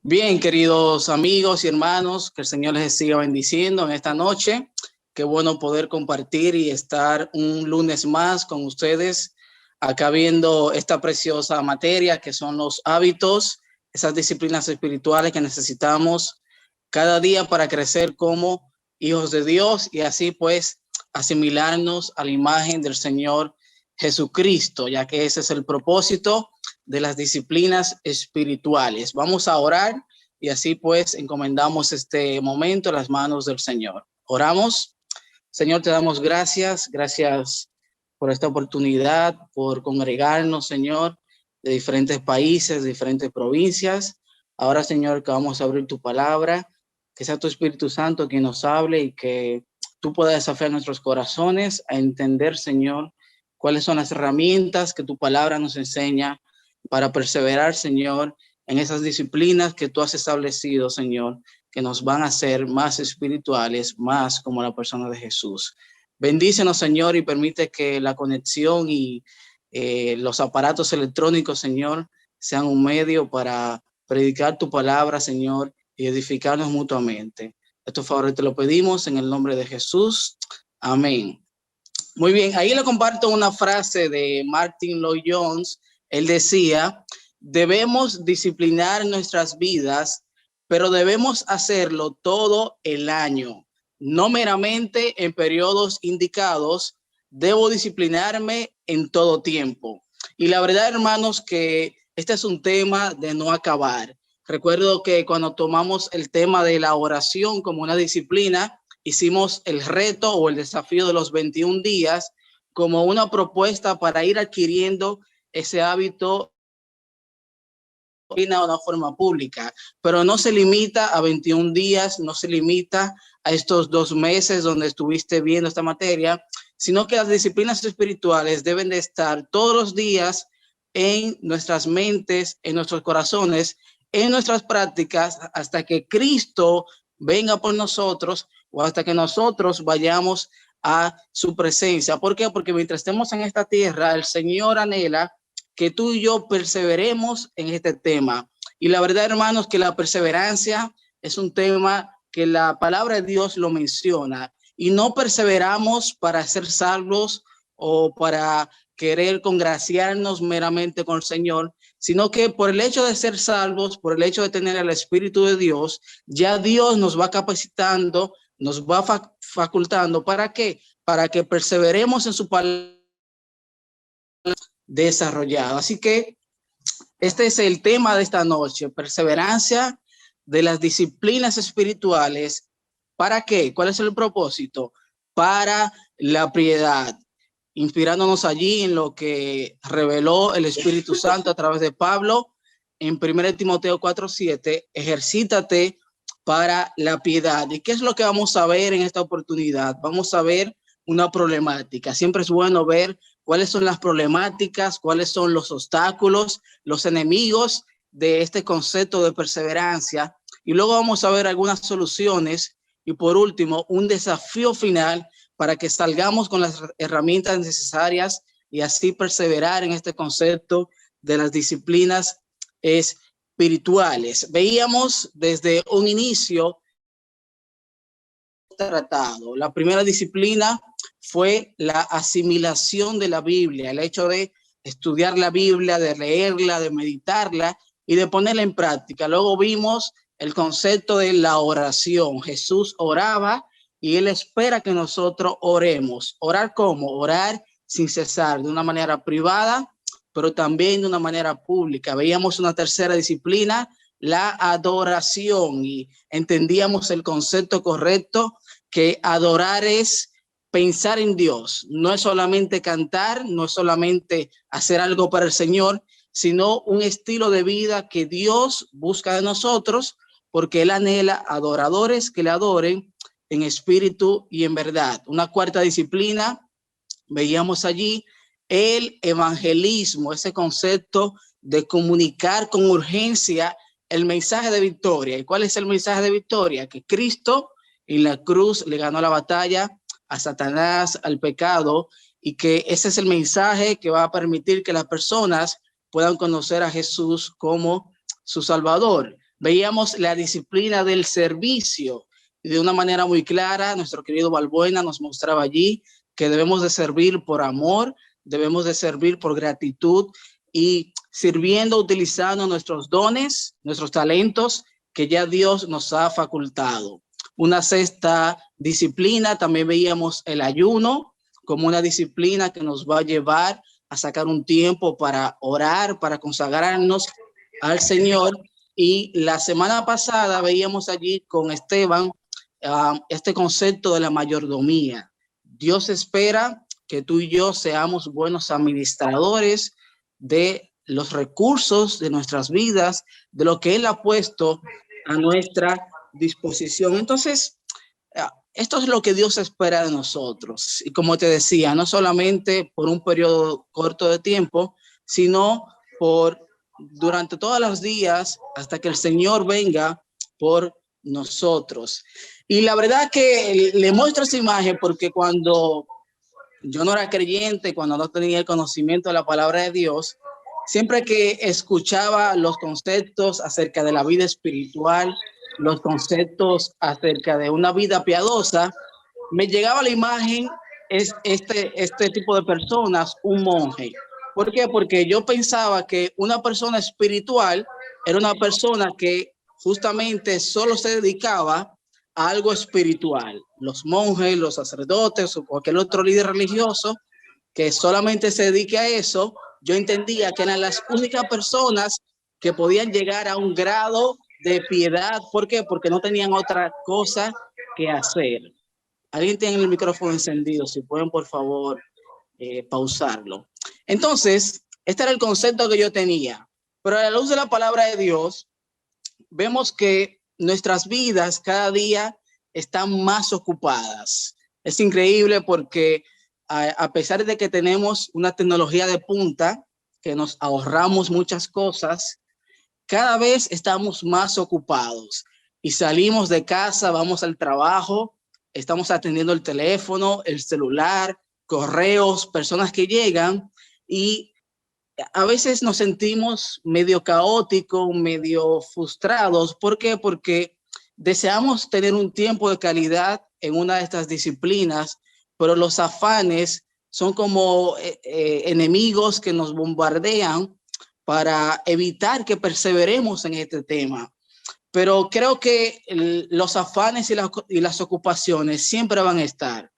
Bien, queridos amigos y hermanos, que el Señor les siga bendiciendo en esta noche. Qué bueno poder compartir y estar un lunes más con ustedes, acá viendo esta preciosa materia que son los hábitos, esas disciplinas espirituales que necesitamos cada día para crecer como hijos de Dios y así pues asimilarnos a la imagen del Señor Jesucristo, ya que ese es el propósito de las disciplinas espirituales. Vamos a orar y así pues encomendamos este momento a las manos del Señor. Oramos. Señor, te damos gracias por esta oportunidad, por congregarnos, Señor, de diferentes países, de diferentes provincias. Ahora, Señor, que vamos a abrir tu palabra, que sea tu Espíritu Santo quien nos hable y que tú puedas desafiar nuestros corazones a entender, Señor, cuáles son las herramientas que tu palabra nos enseña para perseverar, Señor, en esas disciplinas que tú has establecido, Señor, que nos van a hacer más espirituales, más como la persona de Jesús. Bendícenos, Señor, y permite que la conexión y los aparatos electrónicos, Señor, sean un medio para predicar tu palabra, Señor, y edificarnos mutuamente. Estos favores te lo pedimos en el nombre de Jesús. Amén. Muy bien, ahí le comparto una frase de Martin Lloyd-Jones. Él decía, debemos disciplinar nuestras vidas, pero debemos hacerlo todo el año, no meramente en periodos indicados. Debo disciplinarme en todo tiempo. Y la verdad, hermanos, que este es un tema de no acabar. Recuerdo que cuando tomamos el tema de la oración como una disciplina, hicimos el reto o el desafío de los 21 días como una propuesta para ir adquiriendo ese hábito de una forma pública, pero no se limita a 21 días, no se limita a estos 2 meses donde estuviste viendo esta materia, sino que las disciplinas espirituales deben de estar todos los días en nuestras mentes, en nuestros corazones, en nuestras prácticas, hasta que Cristo venga por nosotros o hasta que nosotros vayamos a su presencia. ¿Por qué? Porque mientras estemos en esta tierra, el Señor anhela que tú y yo perseveremos en este tema. Y la verdad, hermanos, que la perseverancia es un tema que la palabra de Dios lo menciona. Y no perseveramos para ser salvos o para querer congraciarnos meramente con el Señor, sino que por el hecho de ser salvos, por el hecho de tener el Espíritu de Dios, ya Dios nos va capacitando, nos va facultando. ¿Para qué? Para que perseveremos en su palabra desarrollado. Así que este es el tema de esta noche, perseverancia de las disciplinas espirituales. ¿Para qué? ¿Cuál es el propósito? Para la piedad, inspirándonos allí en lo que reveló el Espíritu Santo a través de Pablo en 1 Timoteo 4:7, ejercítate para la piedad. ¿Y qué es lo que vamos a ver en esta oportunidad? Vamos a ver una problemática. Siempre es bueno ver cuáles son las problemáticas, cuáles son los obstáculos, los enemigos de este concepto de perseverancia. Y luego vamos a ver algunas soluciones y por último, un desafío final para que salgamos con las herramientas necesarias y así perseverar en este concepto de las disciplinas espirituales. Veíamos desde un inicio tratado. La primera disciplina fue la asimilación de la Biblia, el hecho de estudiar la Biblia, de leerla, de meditarla y de ponerla en práctica. Luego vimos el concepto de la oración. Jesús oraba y él espera que nosotros oremos. ¿Orar cómo? Orar sin cesar, de una manera privada, pero también de una manera pública. Veíamos una tercera disciplina, la adoración, y entendíamos el concepto correcto, que adorar es pensar en Dios. No es solamente cantar, no es solamente hacer algo para el Señor, sino un estilo de vida que Dios busca de nosotros, porque Él anhela adoradores que le adoren en espíritu y en verdad. Una cuarta disciplina, veíamos allí el evangelismo, ese concepto de comunicar con urgencia el mensaje de victoria. ¿Y cuál es el mensaje de victoria? Que Cristo en la cruz le ganó la batalla a Satanás, al pecado, y que ese es el mensaje que va a permitir que las personas puedan conocer a Jesús como su Salvador. Veíamos la disciplina del servicio y de una manera muy clara nuestro querido Balbuena nos mostraba allí que debemos de servir por amor, debemos de servir por gratitud y sirviendo, utilizando nuestros dones, nuestros talentos que ya Dios nos ha facultado. Una sexta disciplina, también veíamos el ayuno como una disciplina que nos va a llevar a sacar un tiempo para orar, para consagrarnos al Señor. Y la semana pasada veíamos allí con Esteban este concepto de la mayordomía. Dios espera que tú y yo seamos buenos administradores de los recursos de nuestras vidas, de lo que Él ha puesto a nuestra disposición. Entonces, esto es lo que Dios espera de nosotros. Y como te decía, no solamente por un periodo corto de tiempo, sino durante todos los días hasta que el Señor venga por nosotros. Y la verdad que le muestro esa imagen porque cuando yo no era creyente, cuando no tenía el conocimiento de la palabra de Dios, siempre que escuchaba los conceptos acerca de la vida espiritual, los conceptos acerca de una vida piadosa, me llegaba la imagen este tipo de personas, un monje. ¿Por qué? Porque yo pensaba que una persona espiritual era una persona que justamente solo se dedicaba a algo espiritual. Los monjes, los sacerdotes o cualquier otro líder religioso que solamente se dedique a eso, yo entendía que eran las únicas personas que podían llegar a un grado de piedad. ¿Por qué? Porque no tenían otra cosa que hacer. Alguien tiene el micrófono encendido, si pueden por favor pausarlo. Entonces, este era el concepto que yo tenía, pero a la luz de la palabra de Dios, vemos que nuestras vidas cada día están más ocupadas. Es increíble porque a pesar de que tenemos una tecnología de punta, que nos ahorramos muchas cosas, cada vez estamos más ocupados y salimos de casa, vamos al trabajo, estamos atendiendo el teléfono, el celular, correos, personas que llegan y a veces nos sentimos medio caóticos, medio frustrados. ¿Por qué? Porque deseamos tener un tiempo de calidad en una de estas disciplinas, pero los afanes son como enemigos que nos bombardean para evitar que perseveremos en este tema. Pero creo que los afanes y las ocupaciones siempre van a estar.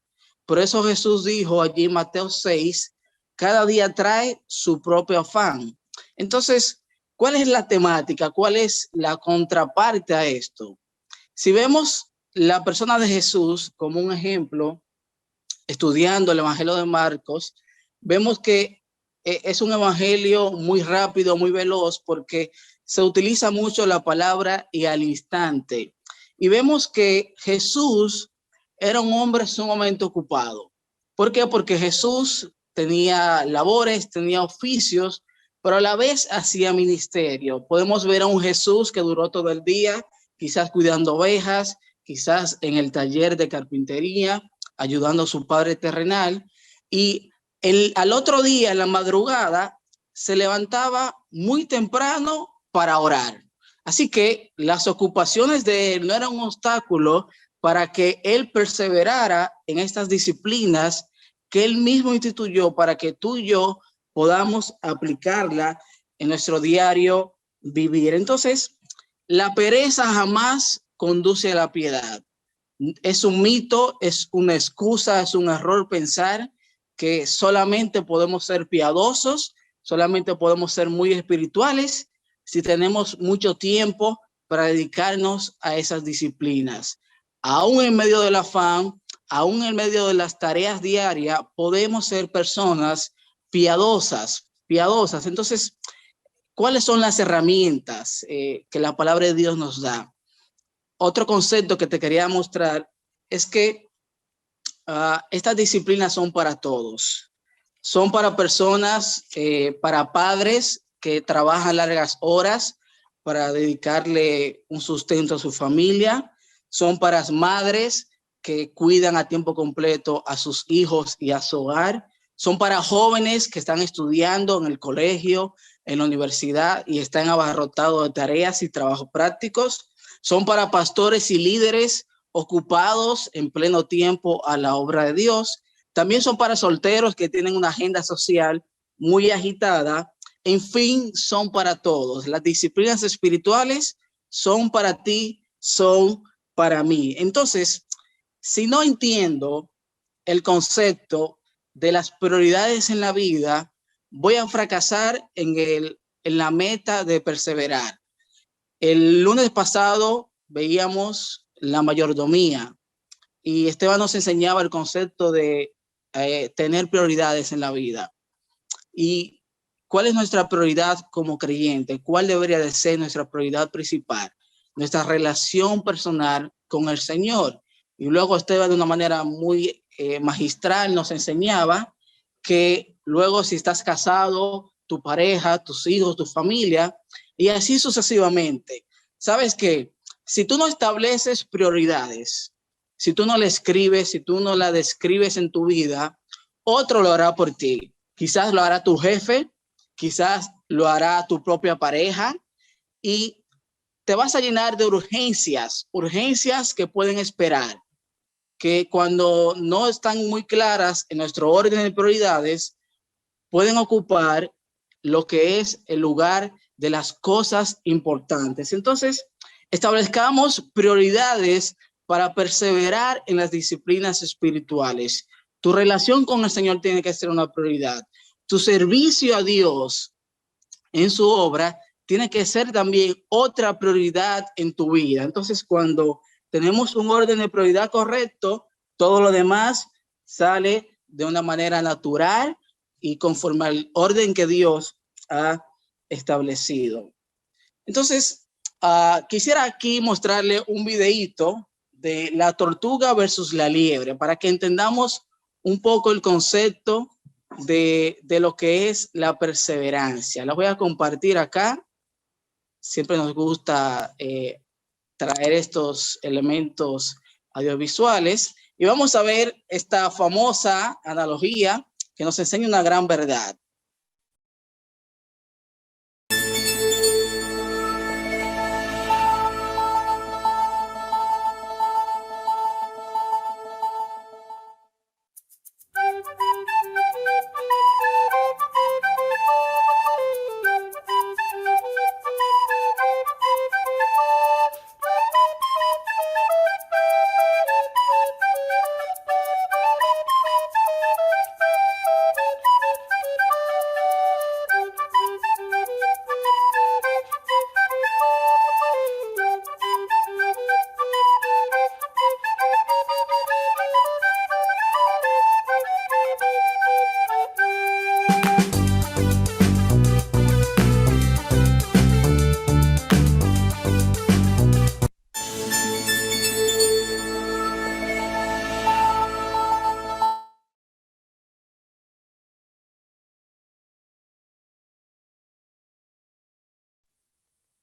Por eso Jesús dijo allí en Mateo 6, cada día trae su propio afán. Entonces, ¿cuál es la temática? ¿Cuál es la contraparte a esto? Si vemos la persona de Jesús como un ejemplo, estudiando el Evangelio de Marcos, vemos que es un evangelio muy rápido, muy veloz, porque se utiliza mucho la palabra y al instante. Y vemos que Jesús era un hombre sumamente ocupado. ¿Por qué? Porque Jesús tenía labores, tenía oficios, pero a la vez hacía ministerio. Podemos ver a un Jesús que duró todo el día, quizás cuidando ovejas, quizás en el taller de carpintería, ayudando a su padre terrenal, y al otro día, en la madrugada, se levantaba muy temprano para orar. Así que las ocupaciones de él no eran un obstáculo para que él perseverara en estas disciplinas que él mismo instituyó para que tú y yo podamos aplicarla en nuestro diario vivir. Entonces, la pereza jamás conduce a la piedad. Es un mito, es una excusa, es un error pensar que solamente podemos ser piadosos, solamente podemos ser muy espirituales si tenemos mucho tiempo para dedicarnos a esas disciplinas. Aún en medio del afán, aún en medio de las tareas diarias, podemos ser personas piadosas. Entonces, ¿cuáles son las herramientas que la palabra de Dios nos da? Otro concepto que te quería mostrar es que estas disciplinas son para todos. Son para personas, para padres que trabajan largas horas para dedicarle un sustento a su familia. Son para madres que cuidan a tiempo completo a sus hijos y a su hogar. Son para jóvenes que están estudiando en el colegio, en la universidad y están abarrotados de tareas y trabajos prácticos. Son para pastores y líderes ocupados en pleno tiempo a la obra de Dios. También son para solteros que tienen una agenda social muy agitada. En fin, son para todos. Las disciplinas espirituales son para ti, son para mí. Entonces, si no entiendo el concepto de las prioridades en la vida, voy a fracasar en la meta de perseverar. El lunes pasado veíamos la mayordomía y Esteban nos enseñaba el concepto de tener prioridades en la vida. ¿Y cuál es nuestra prioridad como creyente? ¿Cuál debería de ser nuestra prioridad principal? Nuestra relación personal con el Señor. Y luego Esteban de una manera muy magistral nos enseñaba que luego si estás casado, tu pareja, tus hijos, tu familia, y así sucesivamente. ¿Sabes qué? Si tú no estableces prioridades, si tú no la escribes, si tú no la describes en tu vida, otro lo hará por ti. Quizás lo hará tu jefe, quizás lo hará tu propia pareja y te vas a llenar de urgencias que pueden esperar, que cuando no están muy claras en nuestro orden de prioridades, pueden ocupar lo que es el lugar de las cosas importantes. Entonces, establezcamos prioridades para perseverar en las disciplinas espirituales. Tu relación con el Señor tiene que ser una prioridad. Tu servicio a Dios en su obra tiene que ser también otra prioridad en tu vida. Entonces, cuando tenemos un orden de prioridad correcto, todo lo demás sale de una manera natural y conforme al orden que Dios ha establecido. Entonces, quisiera aquí mostrarle un videíto de la tortuga versus la liebre para que entendamos un poco el concepto de lo que es la perseverancia. La voy a compartir acá. Siempre nos gusta traer estos elementos audiovisuales y vamos a ver esta famosa analogía que nos enseña una gran verdad.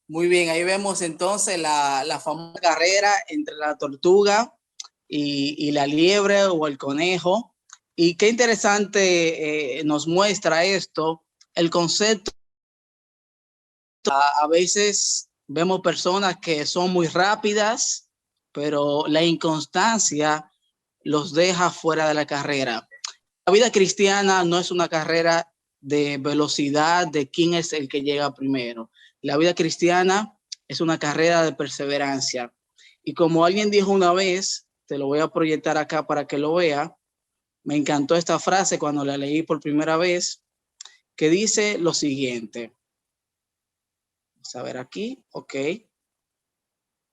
Muy bien, ahí vemos entonces la famosa carrera entre la tortuga y la liebre o el conejo. Y qué interesante nos muestra esto, el concepto. A veces vemos personas que son muy rápidas, pero la inconstancia los deja fuera de la carrera. La vida cristiana no es una carrera de velocidad, de quién es el que llega primero. La vida cristiana es una carrera de perseverancia. Y como alguien dijo una vez, te lo voy a proyectar acá para que lo vea, me encantó esta frase cuando la leí por primera vez, que dice lo siguiente. Vamos a ver aquí, ok.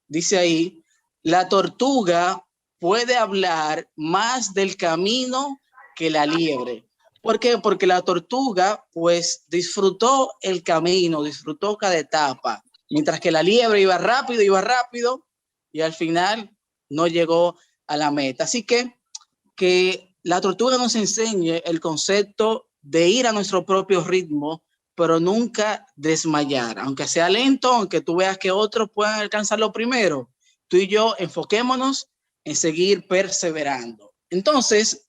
Dice ahí, la tortuga puede hablar más del camino que la liebre. ¿Por qué? Porque la tortuga pues disfrutó el camino, disfrutó cada etapa, mientras que la liebre iba rápido y al final no llegó a la meta. Así que la tortuga nos enseñe el concepto de ir a nuestro propio ritmo, pero nunca desmayar, aunque sea lento, aunque tú veas que otros puedan alcanzarlo primero, tú y yo enfoquémonos en seguir perseverando. Entonces,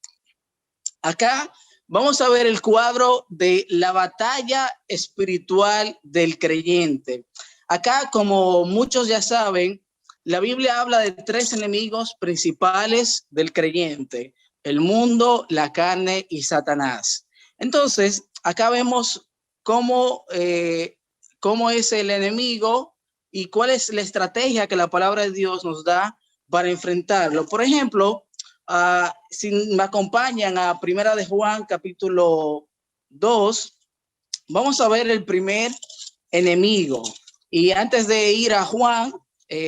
acá vamos a ver el cuadro de la batalla espiritual del creyente. Acá, como muchos ya saben, la Biblia habla de tres enemigos principales del creyente: el mundo, la carne y Satanás. Entonces, acá vemos cómo es el enemigo y cuál es la estrategia que la palabra de Dios nos da para enfrentarlo. Por ejemplo, si me acompañan a Primera de Juan, capítulo 2, vamos a ver el primer enemigo. Y antes de ir a Juan,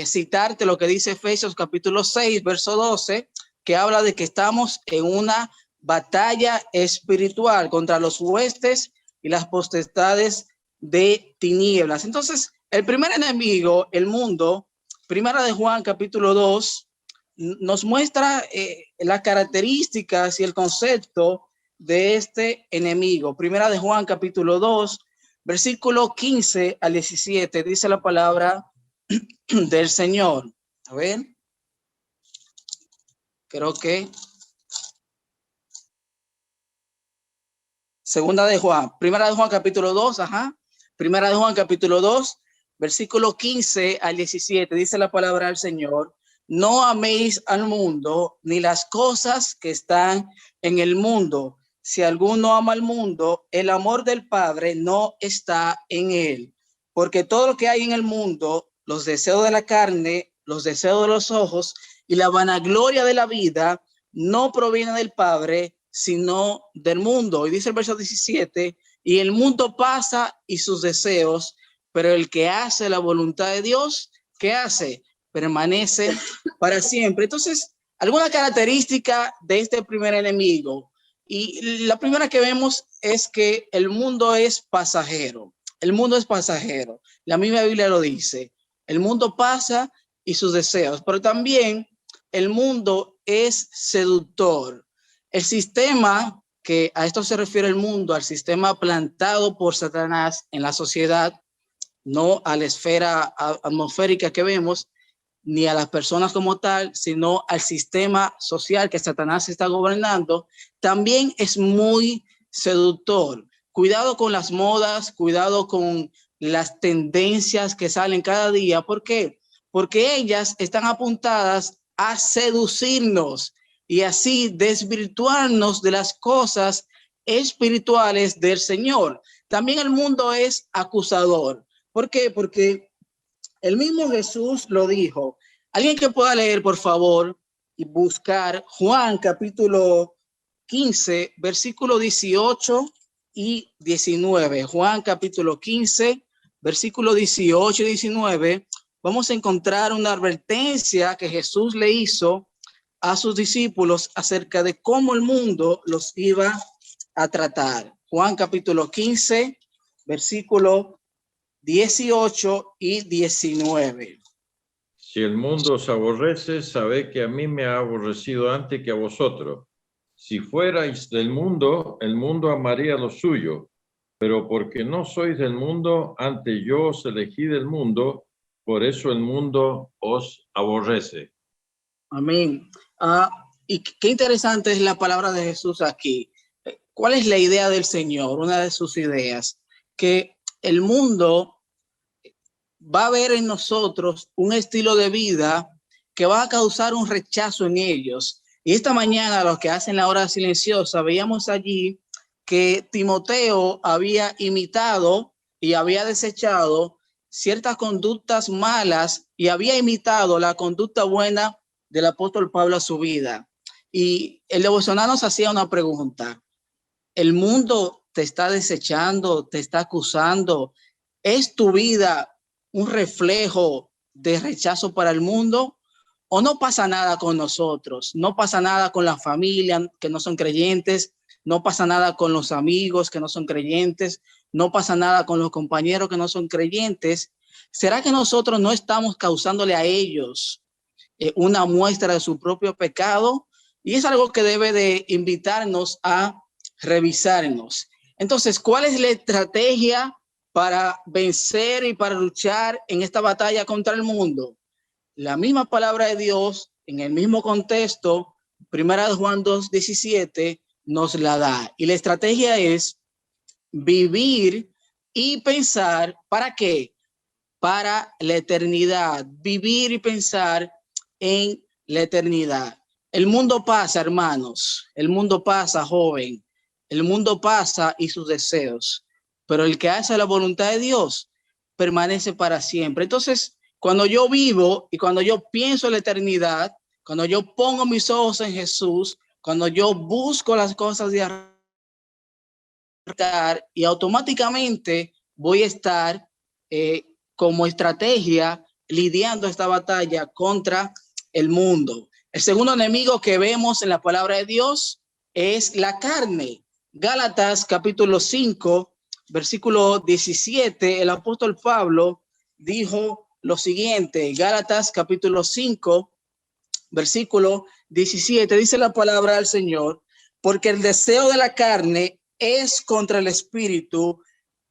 citarte lo que dice Efesios capítulo 6, verso 12, que habla de que estamos en una batalla espiritual contra los huestes y las potestades de tinieblas. Entonces, el primer enemigo, el mundo, Primera de Juan capítulo 2, nos muestra las características y el concepto de este enemigo. Primera de Juan capítulo 2, versículo 15 al 17, dice la palabra del Señor. A ver, creo que Segunda de Juan, Primera de Juan capítulo 2, Primera de Juan capítulo 2, versículo 15 al 17, dice la palabra del Señor: no améis al mundo ni las cosas que están en el mundo. Si alguno ama al mundo, el amor del Padre no está en él. Porque todo lo que hay en el mundo, los deseos de la carne, los deseos de los ojos y la vanagloria de la vida, no proviene del Padre, sino del mundo. Y dice el verso 17, y el mundo pasa y sus deseos, pero el que hace la voluntad de Dios, ¿qué hace? Permanece para siempre. Entonces, alguna característica de este primer enemigo. Y la primera que vemos es que el mundo es pasajero. El mundo es pasajero. La misma Biblia lo dice. El mundo pasa y sus deseos, pero también el mundo es seductor. El sistema, que a esto se refiere el mundo, al sistema plantado por Satanás en la sociedad, no a la esfera atmosférica que vemos, ni a las personas como tal, sino al sistema social que Satanás está gobernando, también es muy seductor. Cuidado con las modas, cuidado con las tendencias que salen cada día. ¿Por qué? Porque ellas están apuntadas a seducirnos y así desvirtuarnos de las cosas espirituales del Señor. También el mundo es acusador. ¿Por qué? Porque el mismo Jesús lo dijo. Alguien que pueda leer, por favor, y buscar Juan capítulo 15, versículo 18 y 19. Juan capítulo 15, versículo 18 y 19. Vamos a encontrar una advertencia que Jesús le hizo a sus discípulos acerca de cómo el mundo los iba a tratar. Juan capítulo 15, versículo 18 y 19. Si el mundo os aborrece, sabed que a mí me ha aborrecido antes que a vosotros. Si fuerais del mundo, el mundo amaría lo suyo, pero porque no sois del mundo, antes yo os elegí del mundo, por eso el mundo os aborrece. Amén. Y qué interesante es la palabra de Jesús aquí. ¿Cuál es la idea del Señor? Una de sus ideas, que el mundo va a ver en nosotros un estilo de vida que va a causar un rechazo en ellos. Y esta mañana, los que hacen la hora silenciosa, veíamos allí que Timoteo había imitado y había desechado ciertas conductas malas y había imitado la conducta buena del apóstol Pablo a su vida. Y el devocional nos hacía una pregunta: ¿el mundo te está desechando, te está acusando? ¿Es tu vida un reflejo de rechazo para el mundo? ¿O no pasa nada con nosotros? No pasa nada con la familia que no son creyentes, no pasa nada con los amigos que no son creyentes, no pasa nada con los compañeros que no son creyentes. ¿Será que nosotros no estamos causándole a ellos una muestra de su propio pecado? Y es algo que debe de invitarnos a revisarnos. Entonces, ¿cuál es la estrategia para vencer y para luchar en esta batalla contra el mundo? La misma palabra de Dios, en el mismo contexto, Primera de Juan 2:17, nos la da. Y la estrategia es vivir y pensar, ¿para qué? Para la eternidad. Vivir y pensar en la eternidad. El mundo pasa, hermanos. El mundo pasa, joven. El mundo pasa y sus deseos. Pero el que hace la voluntad de Dios permanece para siempre. Entonces, cuando yo vivo y cuando yo pienso en la eternidad, cuando yo pongo mis ojos en Jesús, cuando yo busco las cosas de arriba, y automáticamente voy a estar como estrategia lidiando esta batalla contra el mundo. El segundo enemigo que vemos en la palabra de Dios es la carne. Gálatas capítulo 5, versículo 17, el apóstol Pablo dijo lo siguiente. Gálatas capítulo 5, versículo 17, dice la palabra del Señor: porque el deseo de la carne es contra el espíritu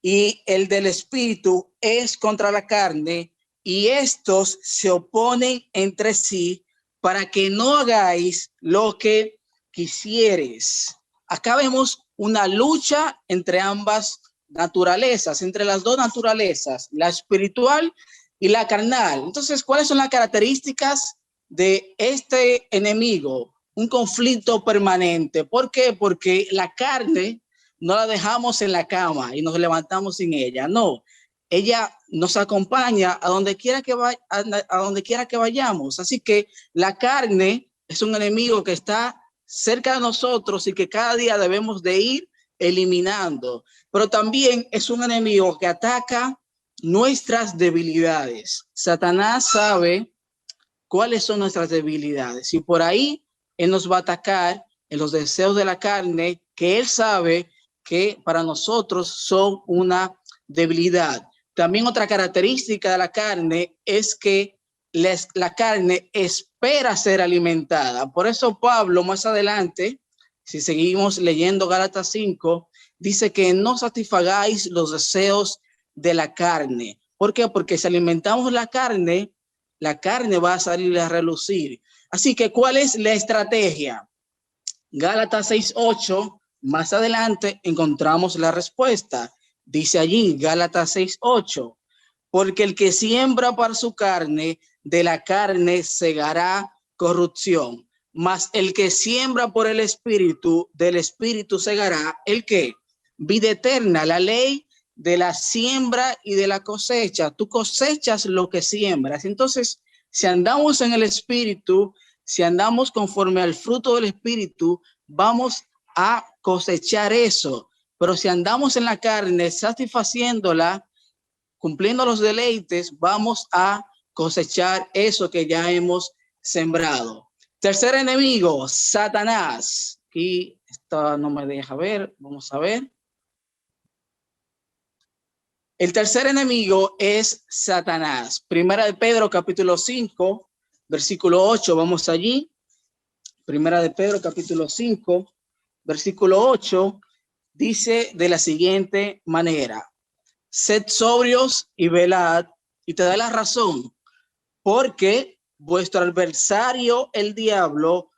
y el del espíritu es contra la carne, y estos se oponen entre sí para que no hagáis lo que quisieres. Acá vemos una lucha entre ambas naturalezas, entre las dos naturalezas, la espiritual y la carnal. Entonces, ¿cuáles son las características de este enemigo? Un conflicto permanente. ¿Por qué? Porque la carne no la dejamos en la cama y nos levantamos sin ella. No, ella nos acompaña a donde quiera que vayamos. Así que la carne es un enemigo que está cerca de nosotros y que cada día debemos de ir eliminando. Pero también es un enemigo que ataca nuestras debilidades. Satanás sabe cuáles son nuestras debilidades y por ahí él nos va a atacar en los deseos de la carne que él sabe que para nosotros son una debilidad. También otra característica de la carne es que la carne espera ser alimentada. Por eso Pablo más adelante, si seguimos leyendo Gálatas 5, dice que no satisfagáis los deseos de la carne. ¿Por qué? Porque si alimentamos la carne va a salir a relucir. Así que, ¿cuál es la estrategia? Gálatas 6:8, más adelante encontramos la respuesta. Dice allí, Gálatas 6:8, porque el que siembra para su carne, de la carne segará corrupción, mas el que siembra por el Espíritu, del Espíritu segará, ¿el qué? Vida eterna. La ley de la siembra y de la cosecha. Tú cosechas lo que siembras. Entonces, si andamos en el Espíritu, si andamos conforme al fruto del Espíritu, vamos a cosechar eso. Pero si andamos en la carne, satisfaciéndola, cumpliendo los deleites, vamos a cosechar eso que ya hemos sembrado. Tercer enemigo, Satanás. Aquí esta no me deja ver, vamos a ver. El tercer enemigo es Satanás. Primera de Pedro, capítulo 5, versículo 8. Vamos allí. Primera de Pedro, capítulo 5, versículo 8. Dice de la siguiente manera: sed sobrios y velad. Y te da la razón, porque vuestro adversario, el diablo,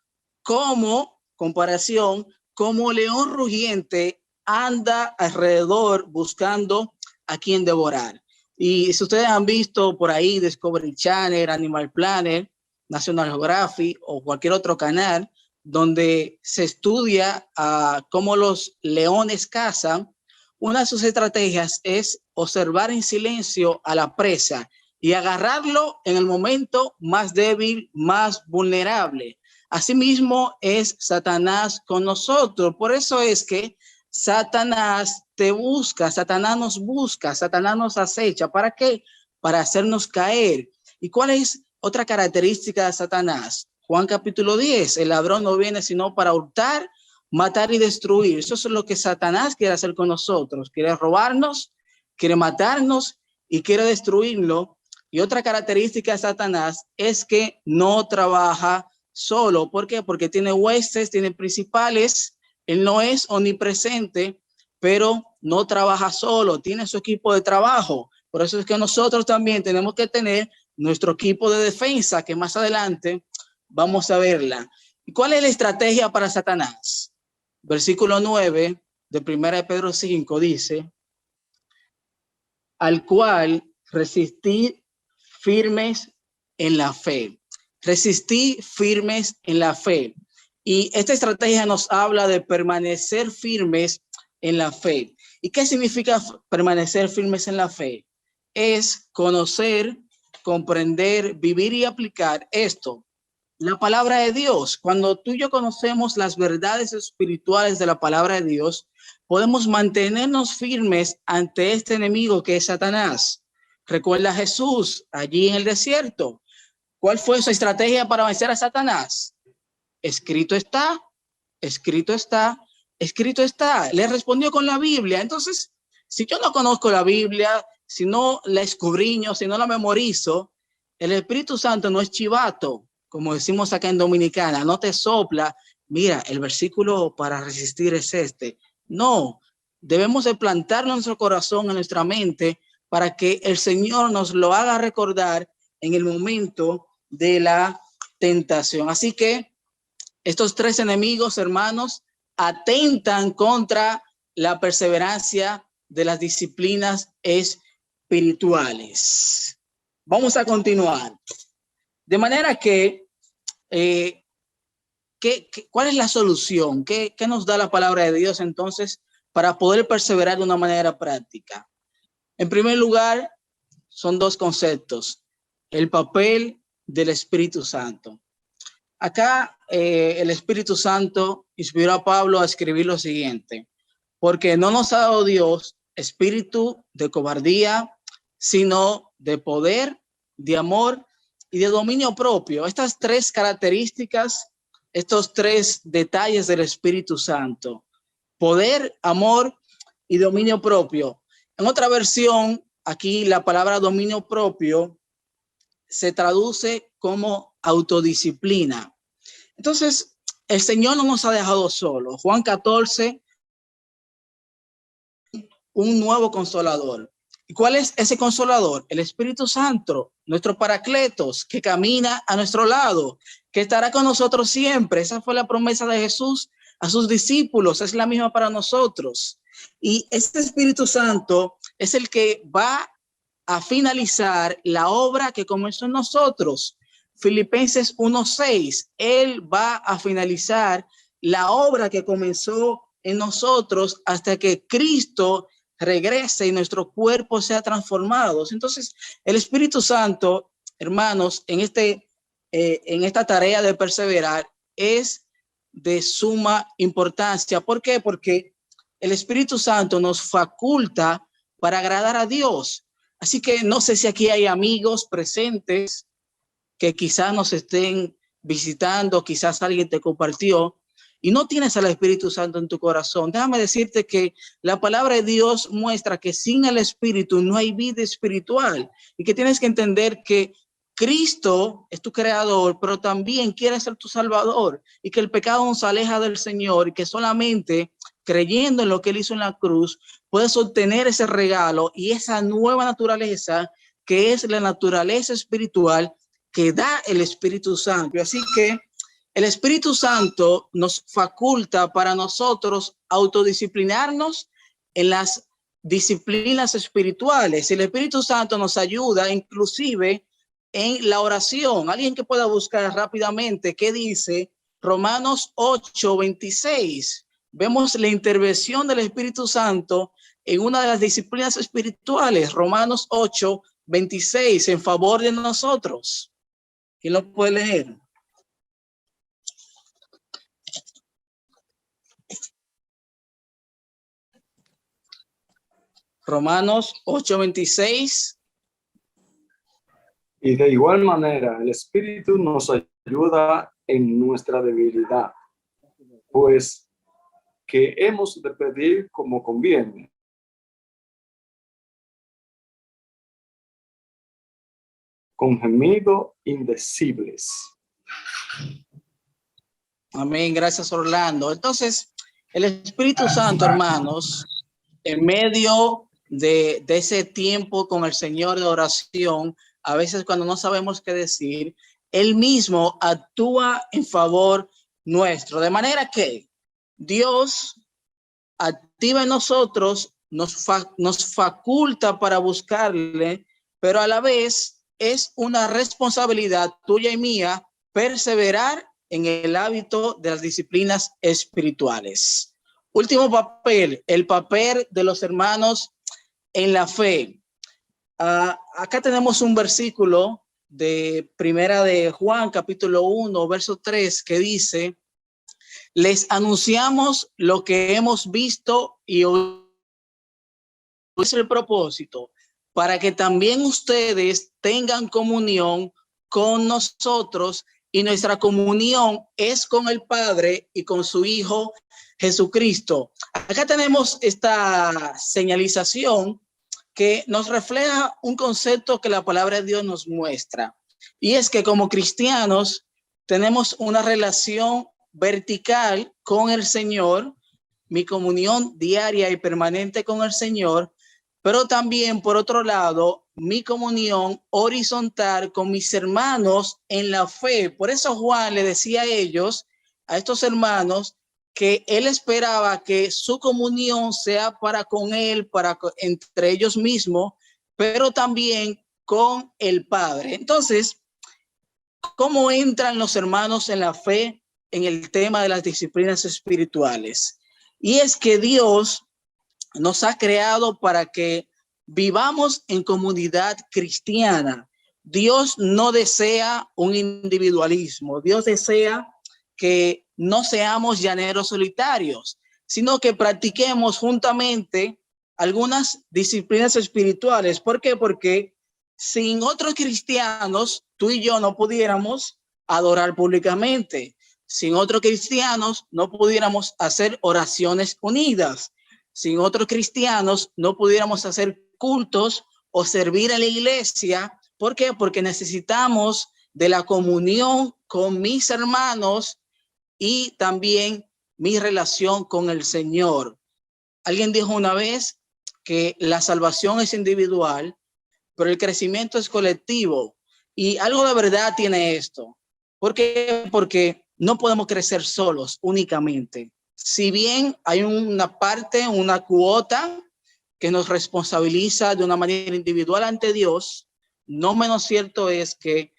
como comparación, como león rugiente, anda alrededor buscando a quien devorar. Y si ustedes han visto por ahí Discovery Channel, Animal Planet, National Geographic o cualquier otro canal donde se estudia cómo los leones cazan, una de sus estrategias es observar en silencio a la presa y agarrarlo en el momento más débil, más vulnerable. Asimismo es Satanás con nosotros. Por eso es que Satanás te busca, Satanás nos acecha. ¿Para qué? Para hacernos caer. ¿Y cuál es otra característica de Satanás? Juan capítulo 10, el ladrón no viene sino para hurtar, matar y destruir. Eso es lo que Satanás quiere hacer con nosotros. Quiere robarnos, quiere matarnos y quiere destruirlo. Y otra característica de Satanás es que no trabaja solo. ¿Por qué? Porque tiene huestes, tiene principales. Él no es omnipresente, pero no trabaja solo. Tiene su equipo de trabajo. Por eso es que nosotros también tenemos que tener nuestro equipo de defensa, que más adelante vamos a verla. ¿Y cuál es la estrategia para Satanás? versículo 9 de 1 Pedro 5 dice: al cual resistid firmes en la fe. Resistid firmes en la fe. Y esta estrategia nos habla de permanecer firmes en la fe. ¿Y qué significa permanecer firmes en la fe? Es conocer, comprender, vivir y aplicar esto. La palabra de Dios. Cuando tú y yo conocemos las verdades espirituales de la palabra de Dios, podemos mantenernos firmes ante este enemigo que es Satanás. Recuerda a Jesús allí en el desierto. ¿Cuál fue su estrategia para vencer a Satanás? Escrito está, escrito está, escrito está. Le respondió con la Biblia. Entonces, si yo no conozco la Biblia, si no la escudriño, si no la memorizo, el Espíritu Santo no es chivato, como decimos acá en Dominicana, no te sopla. Mira, el versículo para resistir es este. No, debemos de plantarlo en nuestro corazón, en nuestra mente, para que el Señor nos lo haga recordar en el momento de la tentación. Así que estos tres enemigos, hermanos, atentan contra la perseverancia de las disciplinas espirituales. Vamos a continuar. De manera que, ¿cuál es la solución? ¿Qué nos da la palabra de Dios entonces para poder perseverar de una manera práctica? En primer lugar, son dos conceptos: el papel del Espíritu Santo. Acá el Espíritu Santo inspiró a Pablo a escribir lo siguiente: porque no nos ha dado Dios espíritu de cobardía, sino de poder, de amor y de dominio propio. Estas tres características, estos tres detalles del Espíritu Santo: poder, amor y dominio propio. En otra versión, aquí la palabra dominio propio se traduce como autodisciplina. Entonces, el Señor no nos ha dejado solos. Juan 14, un nuevo consolador. ¿Y cuál es ese consolador? El Espíritu Santo, nuestro Paracletos, que camina a nuestro lado, que estará con nosotros siempre. Esa fue la promesa de Jesús a sus discípulos, es la misma para nosotros. Y este Espíritu Santo es el que va a finalizar la obra que comenzó en nosotros. Filipenses 1:6, Él va a finalizar la obra que comenzó en nosotros hasta que Cristo regrese y nuestro cuerpo sea transformado. Entonces, el Espíritu Santo, hermanos, en esta tarea de perseverar es de suma importancia. ¿Por qué? Porque el Espíritu Santo nos faculta para agradar a Dios. Así que no sé si aquí hay amigos presentes que quizás nos estén visitando, quizás alguien te compartió y no tienes al Espíritu Santo en tu corazón. Déjame decirte que la palabra de Dios muestra que sin el Espíritu no hay vida espiritual y que tienes que entender que Cristo es tu creador, pero también quiere ser tu salvador y que el pecado nos aleja del Señor y que solamente creyendo en lo que Él hizo en la cruz puedes obtener ese regalo y esa nueva naturaleza que es la naturaleza espiritual que da el Espíritu Santo. Así que el Espíritu Santo nos faculta para nosotros autodisciplinarnos en las disciplinas espirituales. El Espíritu Santo nos ayuda inclusive en la oración. Alguien que pueda buscar rápidamente qué dice Romanos 8:26. Vemos la intervención del Espíritu Santo en una de las disciplinas espirituales, Romanos 8:26, en favor de nosotros. ¿Quién lo puede leer? Romanos 8:26. Y de igual manera, el Espíritu nos ayuda en nuestra debilidad, pues que hemos de pedir como conviene. Con gemido indecibles. Amén, gracias Orlando. Entonces, el Espíritu Santo, hermanos, en medio de ese tiempo con el Señor de oración, a veces cuando no sabemos qué decir, Él mismo actúa en favor nuestro. De manera que Dios activa en nosotros, nos faculta para buscarle, pero a la vez es una responsabilidad tuya y mía perseverar en el hábito de las disciplinas espirituales. Último papel, el papel de los hermanos en la fe. Acá tenemos un versículo de Primera de Juan, capítulo 1, verso 3, que dice: les anunciamos lo que hemos visto y oído. Es el propósito, para que también ustedes tengan comunión con nosotros, y nuestra comunión es con el Padre y con su Hijo Jesucristo. Acá tenemos esta señalización que nos refleja un concepto que la palabra de Dios nos muestra, y es que como cristianos tenemos una relación vertical con el Señor, mi comunión diaria y permanente con el Señor, pero también, por otro lado, mi comunión horizontal con mis hermanos en la fe. Por eso Juan le decía a ellos, a estos hermanos, que él esperaba que su comunión sea para con él, entre ellos mismos, pero también con el Padre. Entonces, ¿cómo entran los hermanos en la fe en el tema de las disciplinas espirituales? Y es que Dios nos ha creado para que vivamos en comunidad cristiana. Dios no desea un individualismo. Dios desea que no seamos llaneros solitarios, sino que practiquemos juntamente algunas disciplinas espirituales. ¿Por qué? Porque sin otros cristianos, tú y yo no pudiéramos adorar públicamente. Sin otros cristianos, no pudiéramos hacer oraciones unidas. Sin otros cristianos, no pudiéramos hacer cultos o servir a la iglesia. ¿Por qué? Porque necesitamos de la comunión con mis hermanos y también mi relación con el Señor. Alguien dijo una vez que la salvación es individual, pero el crecimiento es colectivo. Y algo de verdad tiene esto. ¿Por qué? Porque no podemos crecer solos únicamente. Si bien hay una parte, una cuota que nos responsabiliza de una manera individual ante Dios, no menos cierto es que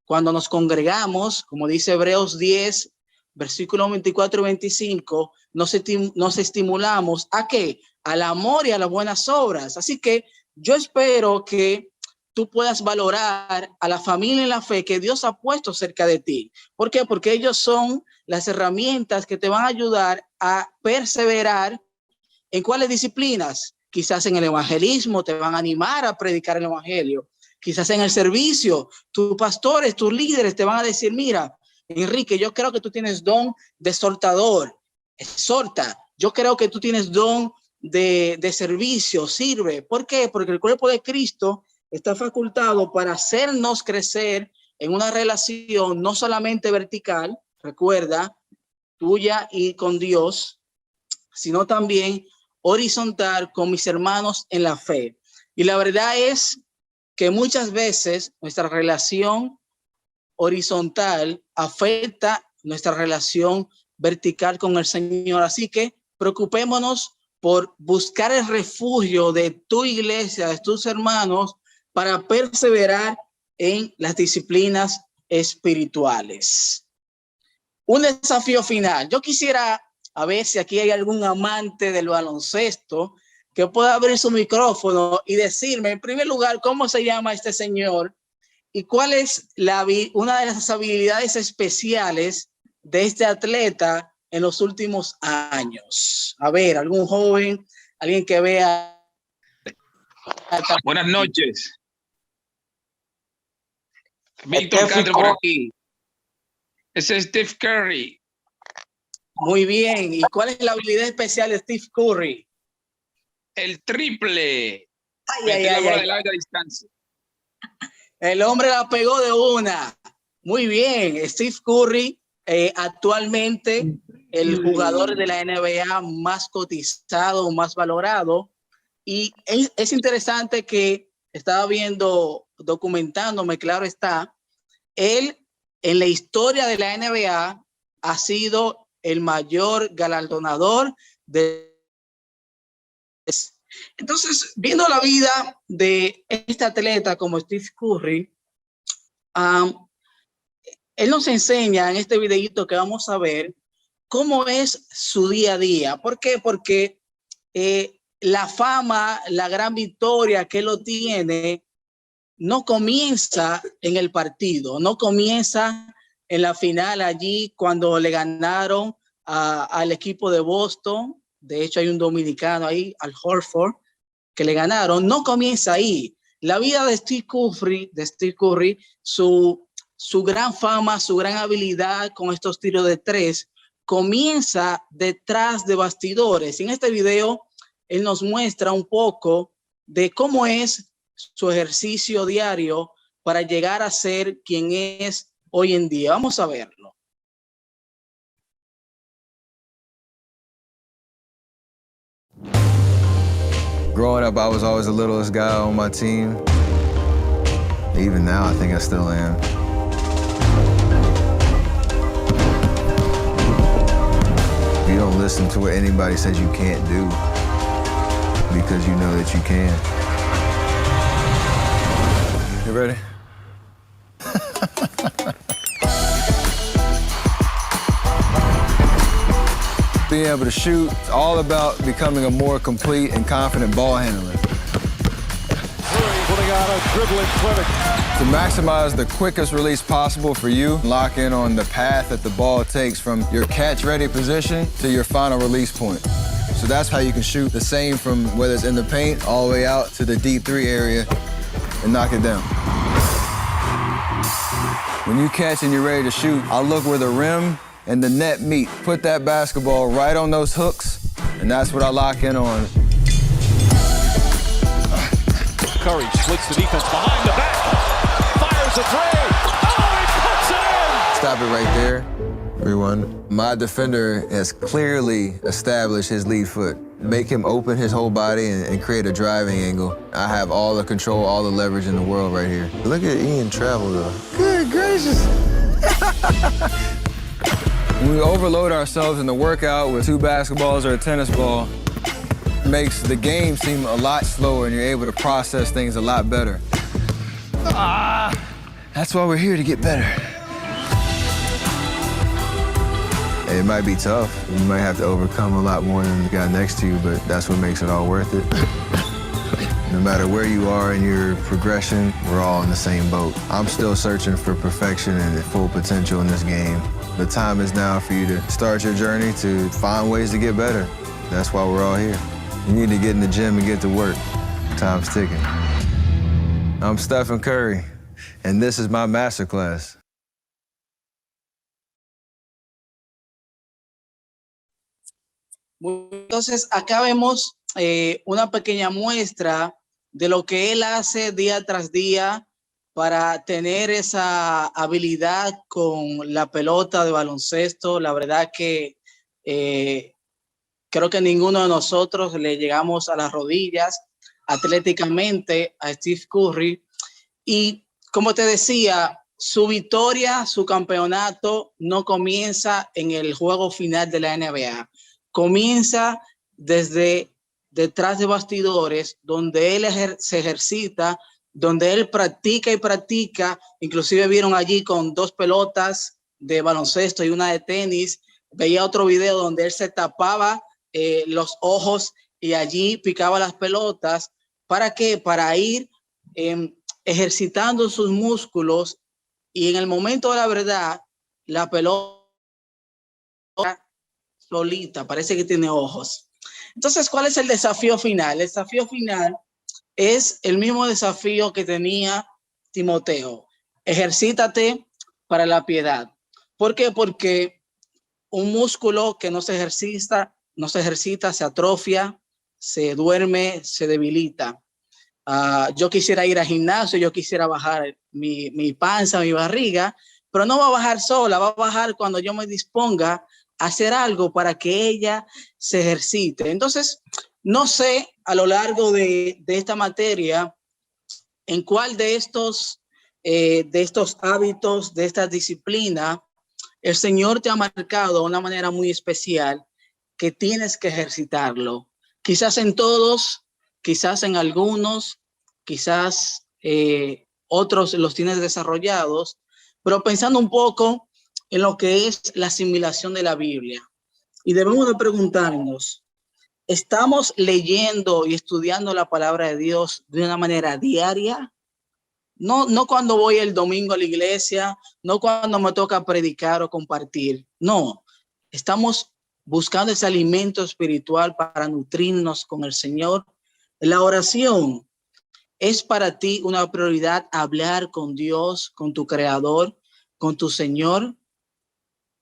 cuando nos congregamos, como dice Hebreos 10, versículos 24 y 25, nos estimulamos ¿a qué? Al amor y a las buenas obras. Así que yo espero que tú puedas valorar a la familia en la fe que Dios ha puesto cerca de ti. ¿Por qué? Porque ellos son las herramientas que te van a ayudar a perseverar en cuáles disciplinas. Quizás en el evangelismo te van a animar a predicar el evangelio. Quizás en el servicio, tus pastores, tus líderes te van a decir: mira, Enrique, yo creo que tú tienes don de exhortador, exhorta. Yo creo que tú tienes don de servicio, sirve. ¿Por qué? Porque el cuerpo de Cristo está facultado para hacernos crecer en una relación no solamente vertical, recuerda, tuya y con Dios, sino también horizontal con mis hermanos en la fe. Y la verdad es que muchas veces nuestra relación horizontal afecta nuestra relación vertical con el Señor. Así que preocupémonos por buscar el refugio de tu iglesia, de tus hermanos, para perseverar en las disciplinas espirituales. Un desafío final. Yo quisiera a ver si aquí hay algún amante del baloncesto que pueda abrir su micrófono y decirme, en primer lugar, cómo se llama este señor y cuál es una de las habilidades especiales de este atleta en los últimos años. A ver, algún joven, alguien que vea. Buenas noches. Víctor Castro por aquí. Ese es Steve Curry. Muy bien. ¿Y cuál es la habilidad especial de Steve Curry? El triple. La bola de larga distancia. El hombre la pegó de una. Muy bien. Steve Curry, actualmente el jugador de la NBA más cotizado, más valorado. Y es interesante que estaba viendo, documentándome, claro está, él en la historia de la NBA ha sido el mayor galardonador de... Entonces, viendo la vida de este atleta como Steve Curry, él nos enseña en este videito que vamos a ver cómo es su día a día. ¿Por qué? Porque la fama, la gran victoria que él obtiene, no comienza en el partido, no comienza en la final allí cuando le ganaron al equipo de Boston. De hecho, hay un dominicano ahí, Al Horford, que le ganaron. No comienza ahí. La vida de Steve Curry, su gran fama, su gran habilidad con estos tiros de tres, comienza detrás de bastidores. En este video, él nos muestra un poco de cómo es su ejercicio diario para llegar a ser quien es hoy en día. Vamos a verlo. Growing up, I was always the littlest guy on my team. Even now, I think I still am. You don't listen to what anybody says you can't do because you know that you can. You ready? Being able to shoot, it's all about becoming a more complete and confident ball handler. Putting out a dribbling clinic. To maximize the quickest release possible for you, lock in on the path that the ball takes from your catch-ready position to your final release point. So that's how you can shoot the same from whether it's in the paint all the way out to the deep three area and knock it down. When you catch and you're ready to shoot, I'll look where the rim and the net meet. Put that basketball right on those hooks, and that's what I lock in on. Curry splits the defense behind the back, fires a three. Oh, he puts it in! Stop it right there, everyone. My defender has clearly established his lead foot. Make him open his whole body and create a driving angle. I have all the control, all the leverage in the world right here. Look at Ian travel, though. Good gracious. When we overload ourselves in the workout with 2 basketballs or a tennis ball, it makes the game seem a lot slower and you're able to process things a lot better. That's why we're here, to get better. It might be tough. You might have to overcome a lot more than the guy next to you, but that's what makes it all worth it. No matter where you are in your progression, we're all in the same boat. I'm still searching for perfection and full potential in this game. The time is now for you to start your journey to find ways to get better. That's why we're all here. You need to get in the gym and get to work. Time's ticking. I'm Stephen Curry, and this is my masterclass. Entonces, acá vemos una pequeña muestra de lo que él hace día tras día para tener esa habilidad con la pelota de baloncesto. La verdad que creo que ninguno de nosotros le llegamos a las rodillas atléticamente a Steve Curry. Y como te decía, su victoria, su campeonato no comienza en el juego final de la NBA. Comienza desde detrás de bastidores, donde él se ejercita, donde él practica y practica. Inclusive vieron allí con 2 pelotas de baloncesto y una de tenis. Veía otro video donde él se tapaba los ojos y allí picaba las pelotas. ¿Para qué? Para ir ejercitando sus músculos, y en el momento de la verdad, la pelota solita, parece que tiene ojos. Entonces, ¿cuál es el desafío final? El desafío final es el mismo desafío que tenía Timoteo. Ejercítate para la piedad. ¿Por qué? Porque un músculo que no se ejercita, se atrofia, se duerme, se debilita. Yo quisiera ir al gimnasio, yo quisiera bajar mi panza, mi barriga, pero no va a bajar sola, va a bajar cuando yo me disponga a hacer algo para que ella se ejercite. Entonces, no sé a lo largo de esta materia en cuál de estos hábitos, de esta disciplina, el Señor te ha marcado de una manera muy especial que tienes que ejercitarlo. Quizás en todos, quizás en algunos, quizás otros los tienes desarrollados, pero pensando un poco en lo que es la asimilación de la Biblia. Y debemos de preguntarnos, ¿estamos leyendo y estudiando la palabra de Dios de una manera diaria? No cuando voy el domingo a la iglesia, no cuando me toca predicar o compartir. No, estamos buscando ese alimento espiritual para nutrirnos con el Señor. La oración es para ti una prioridad, hablar con Dios, con tu Creador, con tu Señor.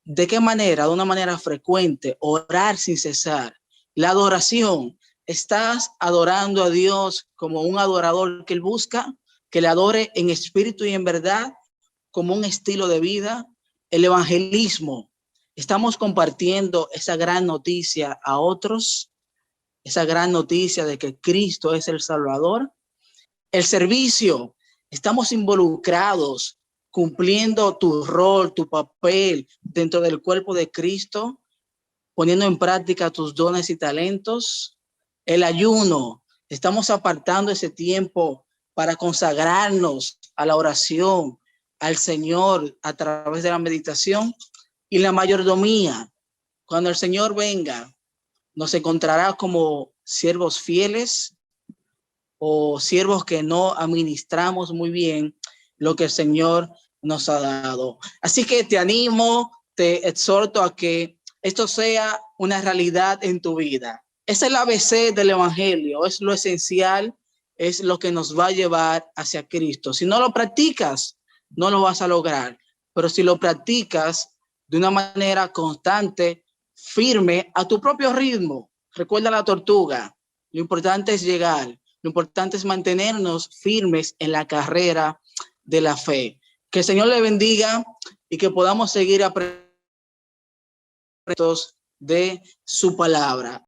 ¿De qué manera? De una manera frecuente, orar sin cesar. La adoración, ¿estás adorando a Dios como un adorador que Él busca? Que le adore en espíritu y en verdad, como un estilo de vida. El evangelismo, estamos compartiendo esa gran noticia a otros, esa gran noticia de que Cristo es el Salvador. El servicio, estamos involucrados, cumpliendo tu rol, tu papel dentro del cuerpo de Cristo, poniendo en práctica tus dones y talentos. El ayuno, estamos apartando ese tiempo para consagrarnos a la oración, al Señor a través de la meditación. Y la mayordomía, cuando el Señor venga, nos encontrará como siervos fieles o siervos que no administramos muy bien lo que el Señor nos ha dado. Así que te animo, te exhorto a que esto sea una realidad en tu vida. Es el ABC del Evangelio, es lo esencial, es lo que nos va a llevar hacia Cristo. Si no lo practicas, no lo vas a lograr. Pero si lo practicas de una manera constante, firme, a tu propio ritmo, recuerda la tortuga, lo importante es llegar, lo importante es mantenernos firmes en la carrera de la fe. Que el Señor le bendiga y que podamos seguir aprendiendo de su palabra.